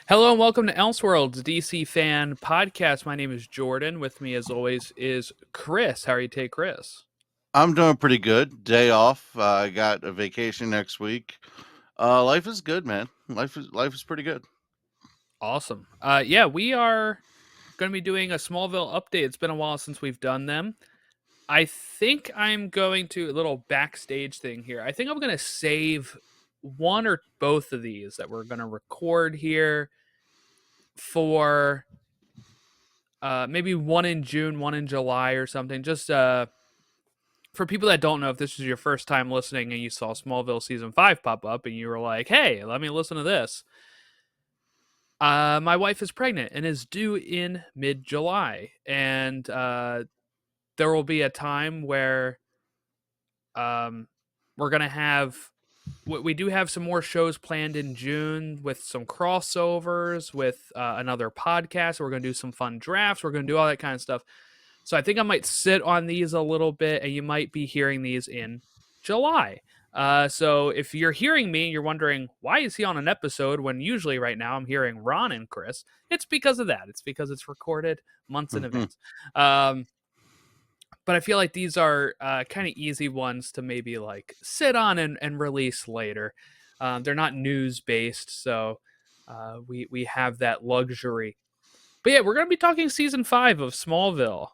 Hello and welcome to elseworldsdcfan podcast. My name is Jordan. With me, as always, is Chris. How are you today, Chris? I'm doing pretty good. Day off. I got a vacation next week. Life is good, man. Life is pretty good. Awesome. Yeah, we are going to be doing a Smallville update. It's been a while since we've done them. I think I'm going to a little backstage thing here. I think I'm going to save one or both of these that we're going to record here for maybe one in June, one in July, or something. Just for people that don't know, if this is your first time listening and you saw Smallville season 5 pop up and you were like, hey, let me listen to this. My wife is pregnant and is due in mid-July, and there will be a time where um, we're gonna have we do have some more shows planned in June with some crossovers with another podcast. We're gonna do some fun drafts. We're gonna do all that kind of stuff. So I think I might sit on these a little bit, and you might be hearing these in July. So if you're hearing me, you're wondering why is he on an episode when usually right now I'm hearing Ron and Chris. It's because of that. It's because it's recorded months in Mhm. advance. But I feel like these are kind of easy ones to maybe like sit on and release later. They're not news based, so we have that luxury. But yeah, we're going to be talking season 5 of Smallville,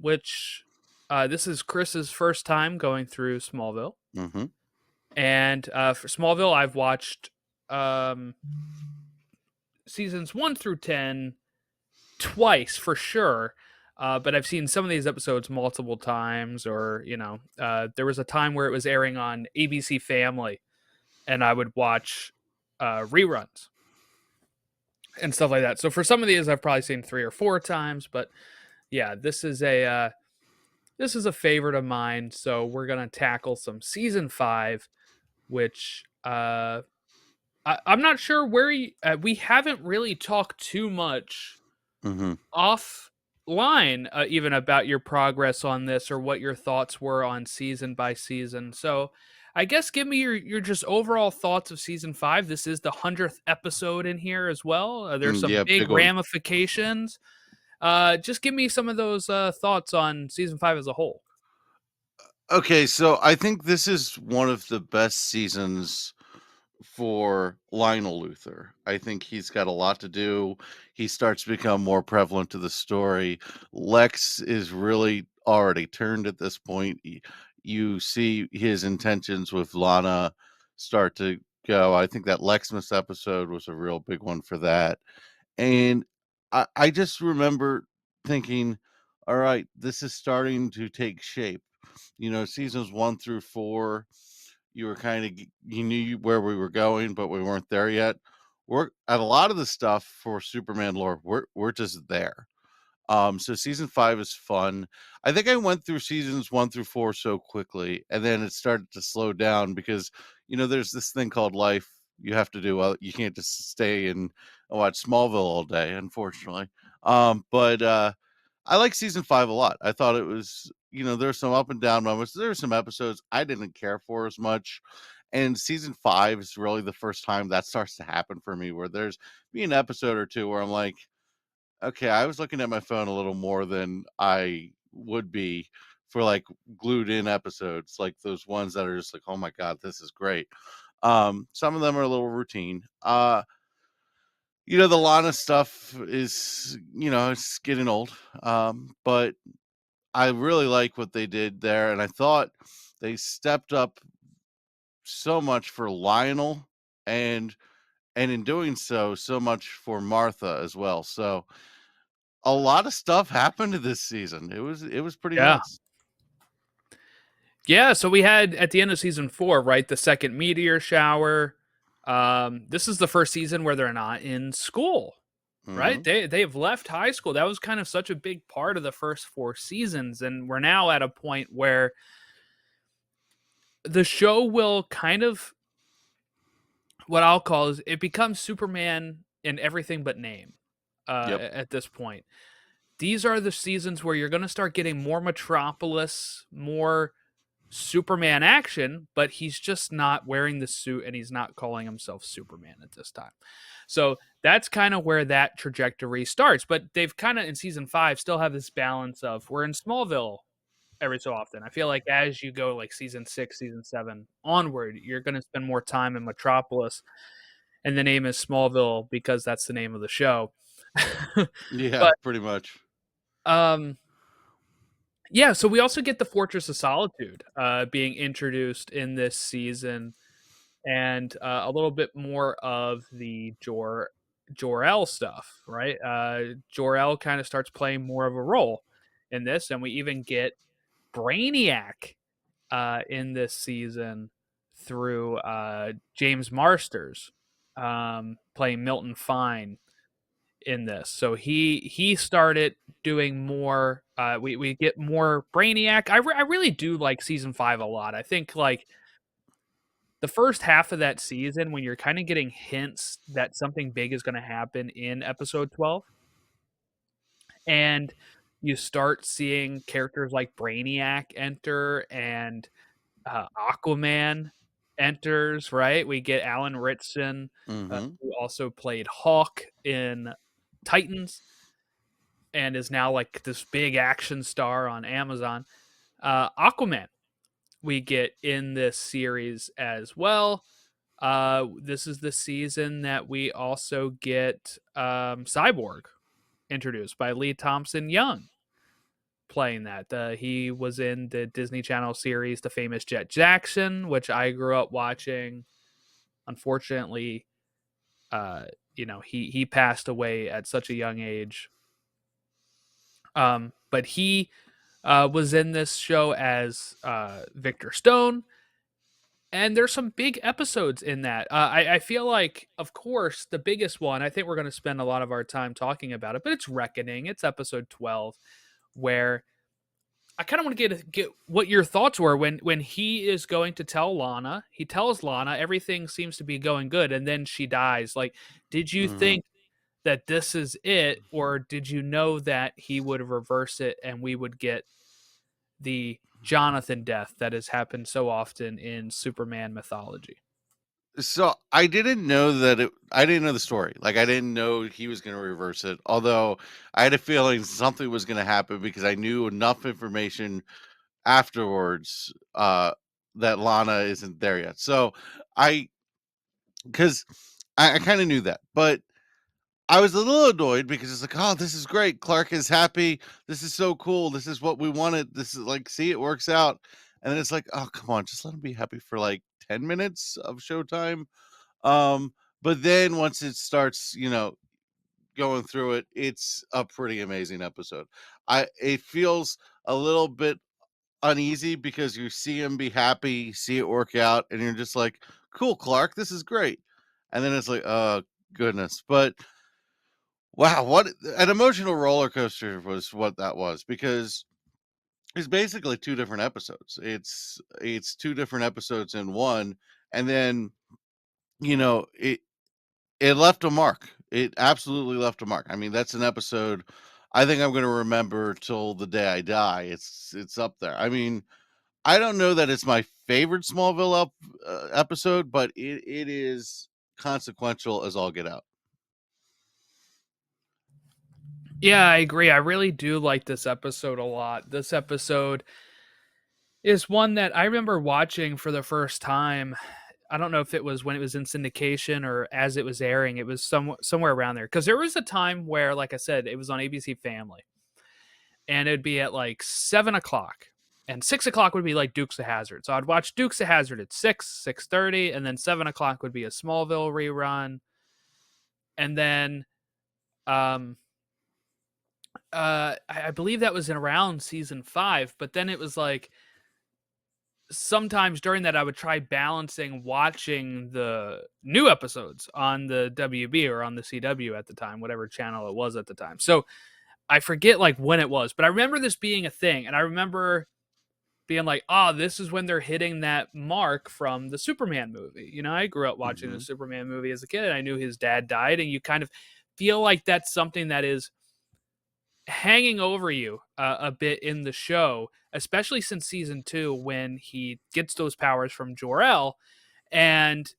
which this is Chris's first time going through Smallville. Mhm. And for Smallville, I've watched um, seasons 1 through 10 twice for sure. But I've seen some of these episodes multiple times, or, there was a time where it was airing on ABC Family, and I would watch reruns and stuff like that. So for some of these, I've probably seen 3 or 4 times, but yeah, this is a favorite of mine. So we're gonna tackle some season 5, which I'm not sure where we haven't really talked too much Mhm. offline, even about your progress on this or what your thoughts were on season by season. So I guess give me your just overall thoughts of season 5. This is the 100th episode in here as well. There's some Yeah, big big one. ramifications. Just give me some of those thoughts on season 5 as a whole. Okay, so I think this is one of the best seasons for Lionel Luthor. I think he's got a lot to do. He starts to become more prevalent to the story. Lex is really already turned at this point. You see his intentions with Lana start to go. I think that Lexmas episode was a real big one for that. And I just remember thinking, all right, this is starting to take shape. Seasons 1 through 4, you were kind of you knew where we were going, but we weren't there yet. We're at a lot of the stuff for Superman lore. We're just there. So season 5 is fun. I think I went through seasons 1 through 4 so quickly, and then it started to slow down because there's this thing called life you have to do. Well, you can't just stay and watch Smallville all day, unfortunately. But I like season 5 a lot. I thought it was, there's some up and down moments. There were some episodes I didn't care for as much. And season 5 is really the first time that starts to happen for me, where there's be an episode or two where I'm like, okay, I was looking at my phone a little more than I would be for like glued in episodes, like those ones that are just like, oh my God, this is great. Some of them are a little routine. The Lana stuff is, it's getting old. But I really like what they did there, and I thought they stepped up so much for Lionel, and in doing so, so much for Martha as well. So a lot of stuff happened this season. It was pretty Yeah. nuts. Yeah, so we had at the end of season 4, right, the second meteor shower. This is the first season where they're not in school, right? Mhm. They've left high school. That was kind of such a big part of the first 4 seasons, and we're now at a point where the show will kind of, what I'll call, is it becomes Superman in everything but name. Yep. At this point, these are the seasons where you're going to start getting more Metropolis, more Superman action, but he's just not wearing the suit and he's not calling himself Superman at this time. So that's kind of where that trajectory starts. But they've kind of in season 5 still have this balance of we're in Smallville every so often. I feel like as you go like season 6, season 7 onward, you're going to spend more time in Metropolis, and the name is Smallville because that's the name of the show. Yeah, But pretty much. um yeah, so we also get the Fortress of Solitude being introduced in this season, and a little bit more of the Jor-El stuff, right? Jor-El kind of starts playing more of a role in this, and we even get Brainiac in this season through James Marsters playing Milton Fine in this. So he started doing more. We get more Brainiac. I really do like season 5 a lot. I think like the first half of that season when you're kind of getting hints that something big is going to happen in episode 12, and you start seeing characters like Brainiac enter and Aquaman enters, right? We get Alan Ritson, Hmm. who also played Hawk in Titans and is now like this big action star on Amazon. Aquaman, we get in this series as well. This is the season that we also get Cyborg introduced by Lee Thompson Young playing that. He was in the Disney Channel series The Famous Jet Jackson, which I grew up watching. Unfortunately, uh, he passed away at such a young age. But he was in this show as Victor Stone, and there's some big episodes in that. I feel like, of course, the biggest one. I think we're going to spend a lot of our time talking about it, but it's Reckoning. It's episode 12, where I kind of want to get what your thoughts were when he is going to tell Lana. He tells Lana everything seems to be going good, and then she dies. Like, did you Hmm. think that this is it, or did you know that he would reverse it and we would get the Jonathan death that has happened so often in Superman mythology? So I didn't know that I didn't know the story. Like I didn't know he was going to reverse it. Although I had a feeling something was going to happen because I knew enough information afterwards that Lana isn't there yet. So I because I kind of knew that, but I was a little annoyed because it's like, oh, this is great. Clark is happy. This is so cool. This is what we wanted. This is like, see, it works out. And then it's like, oh, come on, just let him be happy for like 10 minutes of showtime. Um, but then once it starts, going through it, it's a pretty amazing episode. It feels a little bit uneasy because you see him be happy, see it work out, and you're just like, cool, Clark, this is great. And then it's like, oh goodness. But wow, what an emotional roller coaster was what that was, because it's basically two different episodes. It's two different episodes in one, and then it left a mark. It absolutely left a mark. I mean, that's an episode I think I'm going to remember till the day I die. It's up there. I mean, I don't know that it's my favorite episode, but it is consequential as all get out. Yeah, I agree. I really do like this episode a lot. This episode is one that I remember watching for the first time. I don't know if it was when it was in syndication or as it was airing. It was somewhere around there because there was a time where, like I said, it was on ABC Family, and it'd be at like 7 o'clock, and 6 o'clock would be like Dukes of Hazzard. So I'd watch Dukes of Hazzard at 6:30, and then 7 o'clock would be a Smallville rerun, and then um I believe that was in around season 5, but then it was like sometimes during that I would try balancing watching the new episodes on the WB or on the CW at the time, whatever channel it was at the time. So I forget like when it was, but I remember this being a thing, and I remember being like, "Oh, this is when they're hitting that mark from the Superman movie." I grew up watching the Hmm. Superman movie as a kid, and I knew his dad died, and you kind of feel like that's something that is hanging over you a bit in the show, especially since season 2 when he gets those powers from Jor-El, and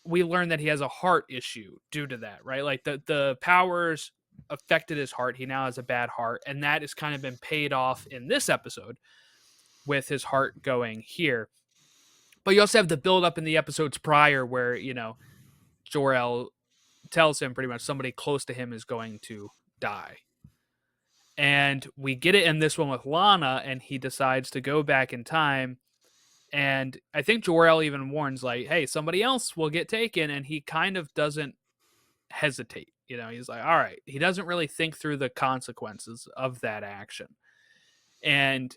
we learn that he has a heart issue due to that, right? Like the powers affected his heart. He now has a bad heart, and that has kind of been paid off in this episode with his heart going here. But you also have the build up in the episodes prior where, Jor-El tells him pretty much somebody close to him is going to die. And we get it in this one with Lana, and he decides to go back in time. And I think Jor-El even warns, like, hey, somebody else will get taken. And he kind of doesn't hesitate. He's like, all right. He doesn't really think through the consequences of that action. And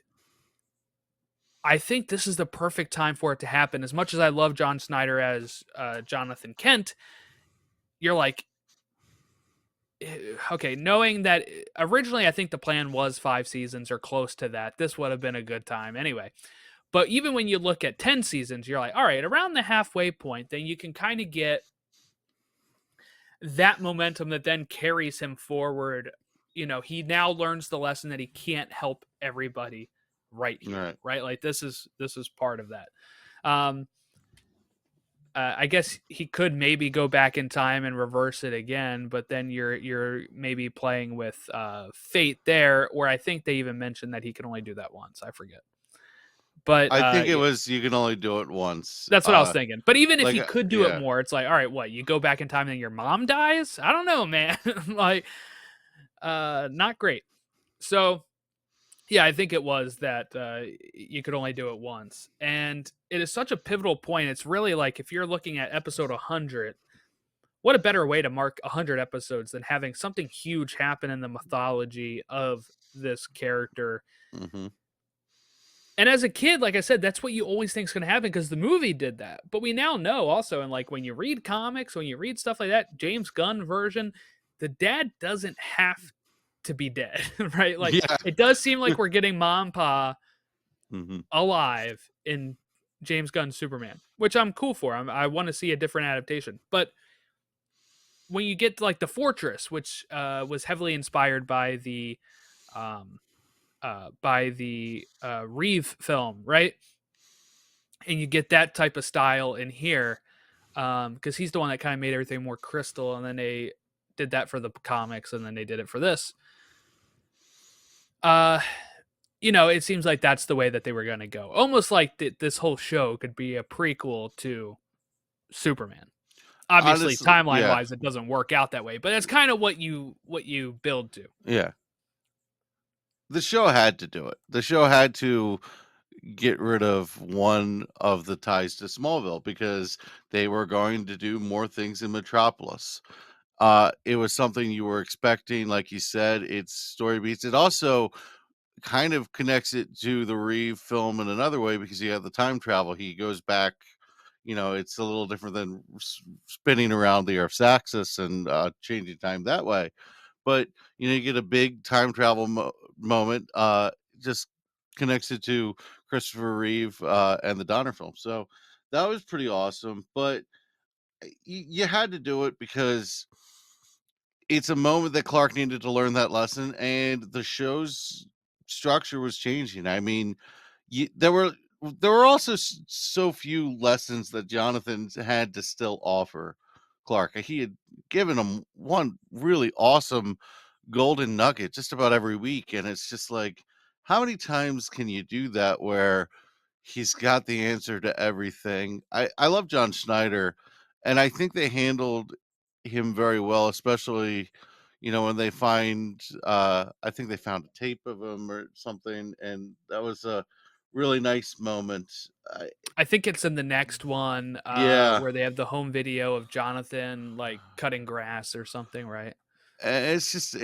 I think this is the perfect time for it to happen. As much as I love John Snyder as Jonathan Kent, you're like, okay, knowing that originally I think the plan was 5 seasons or close to that, this would have been a good time anyway. But even when you look at 10 seasons, you're like, all right, around the halfway point, then you can kind of get that momentum that then carries him forward. He now learns the lesson that he can't help everybody right here, right? Like this is part of that. I guess he could maybe go back in time and reverse it again, but then you're maybe playing with fate there, where I think they even mentioned that he can only do that once. I forget. But I think it was you can only do it once. That's what I was thinking. But even if like he could do it more, it's like, all right, what? You go back in time and your mom dies? I don't know, man. Like, not great. So, yeah, I think it was that you could only do it once. And it is such a pivotal point. It's really like if you're looking at episode 100, what a better way to mark 100 episodes than having something huge happen in the mythology of this character. Mm-hmm. And as a kid, like I said, that's what you always think is going to happen because the movie did that. But we now know also, and like when you read comics, when you read stuff like that, James Gunn version, the dad doesn't have to be dead, right? Like it does seem like we're getting Mom and Pa alive in James Gunn's Superman, which I'm cool for. I want to see a different adaptation. But when you get to like the Fortress, which was heavily inspired by the Reeve film, right? And you get that type of style in here because he's the one that kind of made everything more crystal, and then they did that for the comics, and then they did it for this. It seems like that's the way that they were going to go. Almost like this whole show could be a prequel to Superman. Obviously, timeline-wise, it doesn't work out that way, but that's kind of what you build to. Yeah. The show had to do it. The show had to get rid of one of the ties to Smallville because they were going to do more things in Metropolis. It was something you were expecting, like you said, it's story beats. It also kind of connects it to the Reeve film in another way because you have the time travel. He goes back, it's a little different than spinning around the Earth's axis and changing time that way. But, you get a big time travel moment, just connects it to Christopher Reeve and the Donner film. So that was pretty awesome. But you had to do it because it's a moment that Clark needed to learn that lesson, and the show's structure was changing. I mean, there were also so few lessons that Jonathan had to still offer Clark. He had given him one really awesome golden nugget just about every week, and it's just like, how many times can you do that where he's got the answer to everything? I love John Schneider, and I think they handled him very well, especially when they find I think they found a tape of him or something, and that was a really nice moment. I think it's in the next one Yeah, where they have the home video of Jonathan like cutting grass or something, right? it's just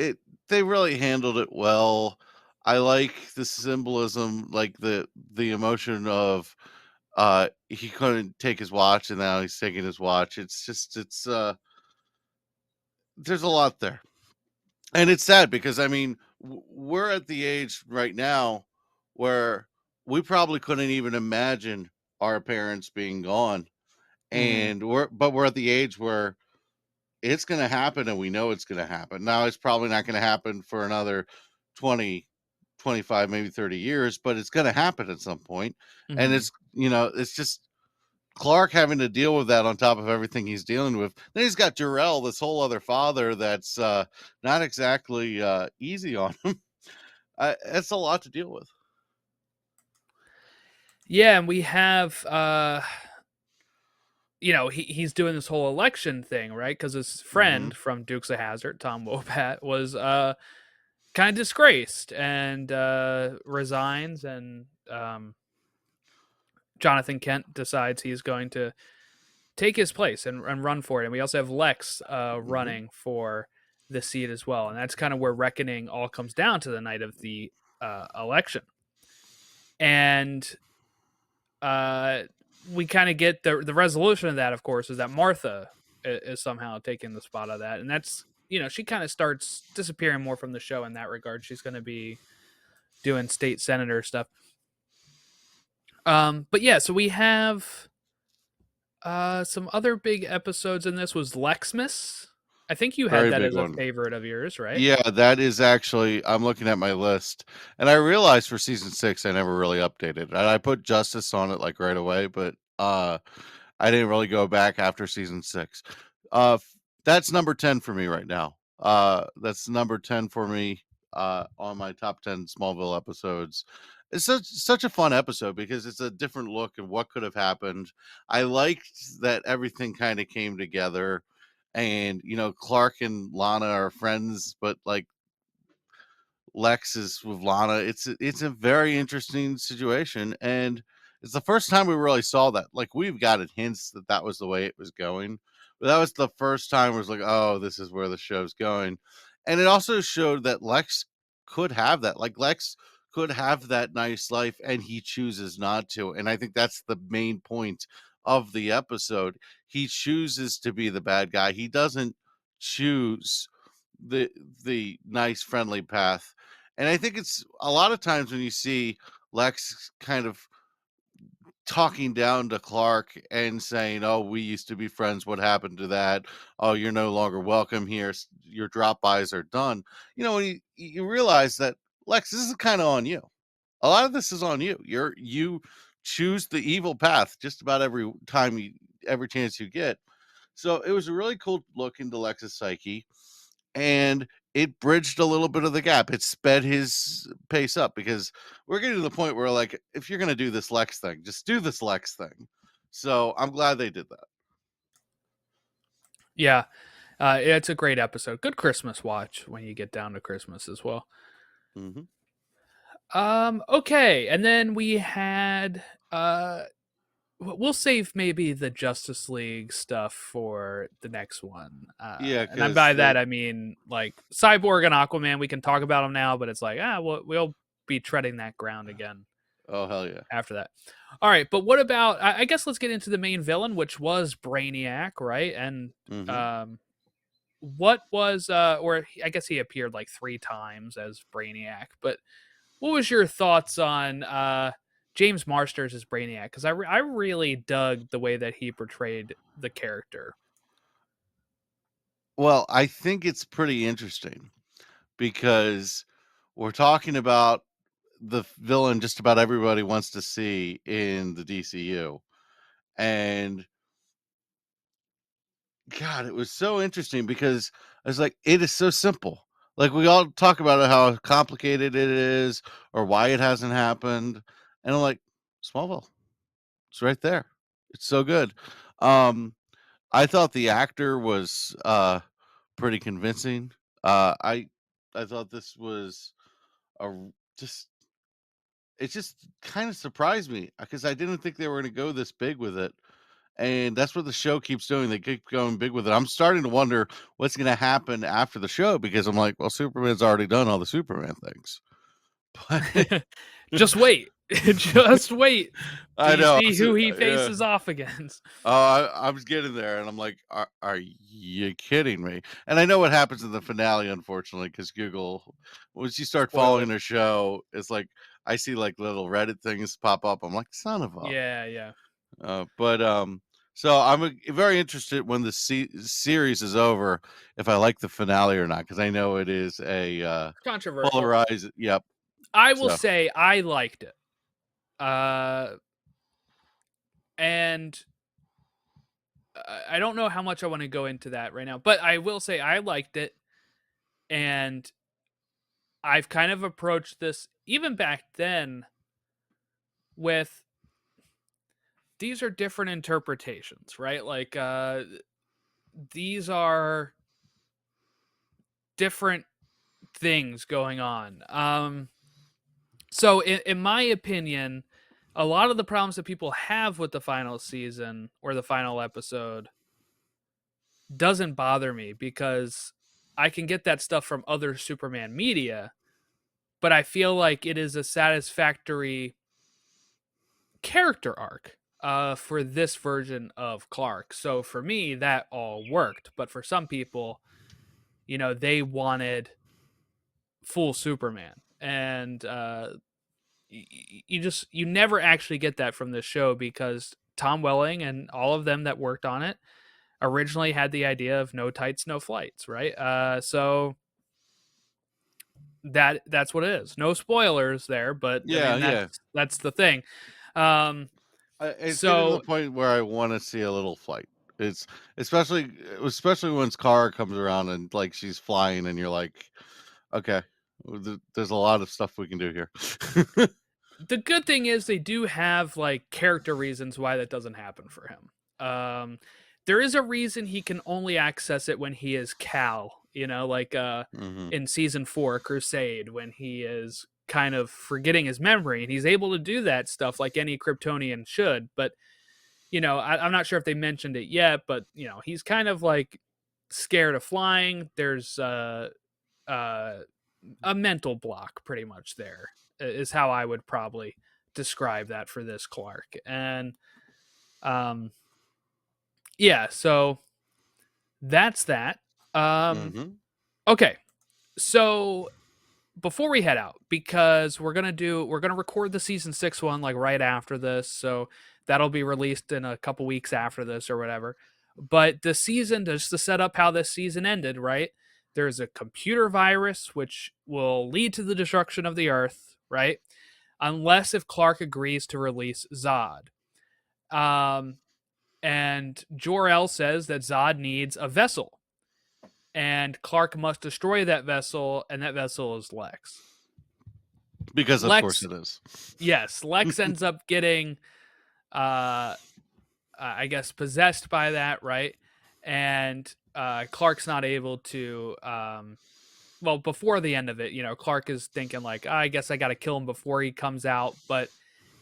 they really handled it well. I like the symbolism, like the emotion of he couldn't take his watch and now he's taking his watch. It's there's a lot there. And it's sad because I mean, we're at the age right now where we probably couldn't even imagine our parents being gone. And we're at the age where it's going to happen and we know it's going to happen. Now it's probably not going to happen for another 20, 25, maybe 30 years, but it's going to happen at some point. And Hmm. it's, it's just Clark having to deal with that on top of everything he's dealing with. Then he's got Jor-El, this whole other father that's not exactly easy on him. It's a lot to deal with. Yeah, and we have he's doing this whole election thing, right? Because his Hmm. friend from Dukes of Hazzard, Tom Wopat, was kind of disgraced and resigns, and Jonathan Kent decides he's going to take his place and run for it. And we also have Lex Hmm. running for the seat as well, and that's kind of where reckoning all comes down to the night of the election. And uh, we kind of get the resolution of that. Of course, is that Martha is somehow taking the spot of that, and that's she kind of starts disappearing more from the show in that regard. She's going to be doing state senator stuff. But yeah, so we have some other big episodes in this. Was Lexmas? I think you had Very that big as a one. favorite of yours, right? Yeah, that is actually, I'm looking at my list, and I realized for season 6 I never really updated it. I put Justice on it like right away, but I didn't really go back after season 6. That's number 10 for me right now. That's number 10 for me on my top 10 Smallville episodes. It's such a fun episode because it's a different look at what could have happened. I liked that everything kind of came together, and Clark and Lana are friends, but like Lex is with Lana. It's a very interesting situation, and it's the first time we really saw that. Like, we've gotten hints that that was the way it was going, but that was the first time it was like, oh, this is where the show's going. And it also showed that Lex could have that. Like, Lex could have that nice life, and he chooses not to. And I think that's the main point of the episode. He chooses to be the bad guy. He doesn't choose the the nice friendly path. And I think it's a lot of times when you see Lex kind of talking down to Clark and saying, "Oh, we used to be friends. What happened to that? Oh, you're no longer welcome here. Your drop bys are done." When you realize that, Lex, this is kind of on you. A lot of this is on you. You choose the evil path just about every chance you get. So it was a really cool look into Lex's psyche, and it bridged a little bit of the gap. It sped his pace up because we're getting to the point where, like, if you're going to do this Lex thing, just do this Lex thing. So I'm glad they did that. Yeah, it's a great episode. Good Christmas watch when you get down to Christmas as well. Hmm. Okay, and then we had we'll save maybe the Justice League stuff for the next one. Yeah, And because by that I mean like Cyborg and Aquaman. We can talk about them now, but it's like we'll be treading that ground again oh, hell yeah. after that. All right, but what about? I guess let's get into the main villain, which was Brainiac, right? And Hmm. um, what was or I guess he appeared like 3 times as Brainiac, but what was your thoughts on James Marsters as Brainiac? Because I really dug the way that he portrayed the character. Well, I think it's pretty interesting because we're talking about the villain just about everybody wants to see in the DCU. And God, it was so interesting because I was like, it is so simple. Like, we all talk about it, how complicated it is or why it hasn't happened. And I'm like, Smallville, it's right there. It's so good. Um, I thought the actor was pretty convincing. I thought this was a just it just kind of surprised me because I didn't think they were going to go this big with it. And that's what the show keeps doing. They keep going big with it. I'm starting to wonder what's going to happen after the show because I'm like, well, Superman's already done all the Superman things. But Just wait, just wait till I you know. see So, who he yeah. faces off against. Oh, I was getting there, and I'm like, are you kidding me? And I know what happens in the finale, unfortunately, because Google, once you start following Spoiler. the show, it's like I see like little Reddit things pop up. I'm like, son of a. Yeah, yeah. But So I'm very interested when the series is over if I like the finale or not, because I know it is a Controversial. polarized. Yep. I will So say I liked it. And I don't know how much I want to go into that right now, but I will say I liked it, and I've kind of approached this even back then with these are different interpretations, right? Like these are different things going on. So in my opinion, a lot of the problems that people have with the final season or the final episode doesn't bother me because I can get that stuff from other Superman media, but I feel like it is a satisfactory character arc for this version of Clark. So for me, that all worked. But for some people, they wanted full Superman, and you never actually get that from this show because Tom Welling and all of them that worked on it originally had the idea of no tights, no flights, right? So that's what it is. No spoilers there, but I yeah, mean yeah. that's the thing. Um, It's getting to the so point where I want to see a little flight. It's especially when Kara comes around and like she's flying, and you're like, okay, there's a lot of stuff we can do here. the good thing is they do have like character reasons why that doesn't happen for him. There is a reason he can only access it when he is Cal, like hmm in season 4 Crusade, when he is kind of forgetting his memory, and he's able to do that stuff like any Kryptonian should. But I'm not sure if they mentioned it yet, but he's kind of like scared of flying. There's uh, a mental block pretty much there is how I would probably describe that for this Clark. And um yeah, so that's that. Um hmm okay. So before we head out, because we're gonna record the season 6 one like right after this, so that'll be released in a couple weeks after this or whatever. But the season, just to set up how this season ended, right? There's a computer virus which will lead to the destruction of the Earth, right? Unless if Clark agrees to release Zod. Um, and Jor-El says that Zod needs a vessel, and Clark must destroy that vessel, and that vessel is Lex. Because of course Lex, it is. yes, Lex ends up getting, I guess, possessed by that, right? And Clark's not able to. Well, before the end of it, Clark is thinking like, I guess I got to kill him before he comes out, but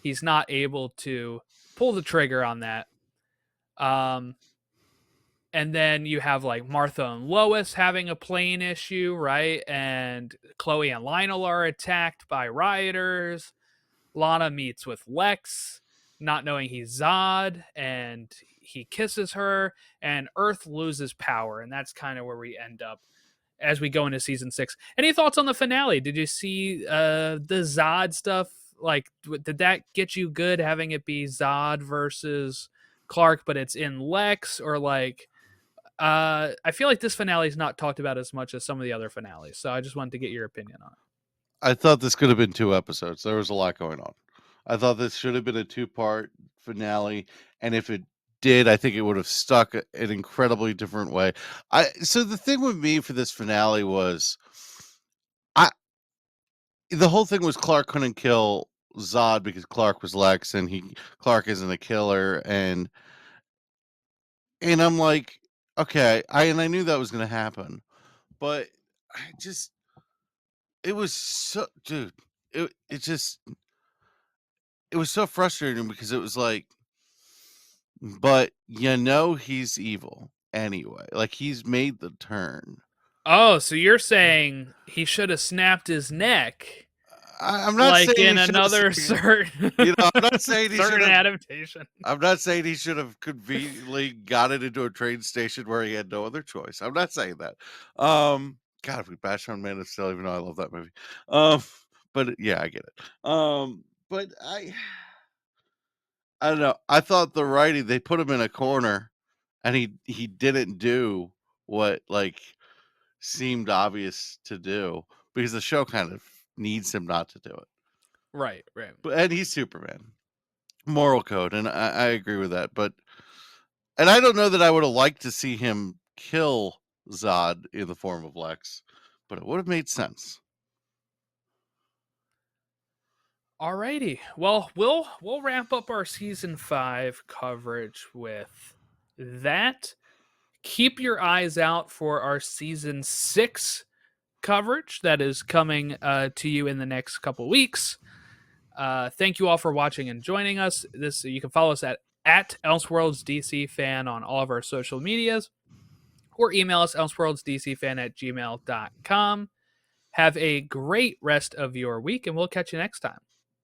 he's not able to pull the trigger on that. Um, and then you have like Martha and Lois having a plane issue, right? And Chloe and Lionel are attacked by rioters. Lana meets with Lex, not knowing he's Zod, and he kisses her, and Earth loses power. And that's kind of where we end up as we go into season 6. Any thoughts on the finale? Did you see the Zod stuff? Like, did that get you good having it be Zod versus Clark, but it's in Lex? Or like, I feel like this finale is not talked about as much as some of the other finales. So I just wanted to get your opinion on it. I thought this could have been 2 episodes. There was a lot going on. I thought this should have been a 2-part finale, and if it did, I think it would have stuck an incredibly different way. So the thing with me for this finale was I the whole thing was Clark couldn't kill Zod because Clark was Lex, and Clark isn't a killer, and I'm like, okay, I knew that was gonna happen, but I just it was so dude, it just it was so frustrating because it was like, but he's evil anyway. Like he's made the turn. Oh, so you're saying he should have snapped his neck, I'm not saying like in he should have, another certain I'm not saying he should certain have. adaptation. I'm not saying he should have conveniently got it into a train station where he had no other choice. I'm not saying that. God, if we bash on Man of Steel, even though I love that movie. Um, but yeah, I get it. But I don't know. I thought the writing, they put him in a corner, and he didn't do what like seemed obvious to do, because the show kind of needs him not to do it. Right, right. But and he's Superman, moral code, and I agree with that. But and I don't know that I would have liked to see him kill Zod in the form of Lex, but it would have made sense. Alrighty. Well, we'll wrap up our season 5 coverage with that. Keep your eyes out for our season 6 coverage that is coming to you in the next couple weeks. Thank you all for watching and joining us. You can follow us at elseworldsdcfan on all of our social medias, or email us elseworldsdcfan@gmail.com. Have a great rest of your week, and we'll catch you next time.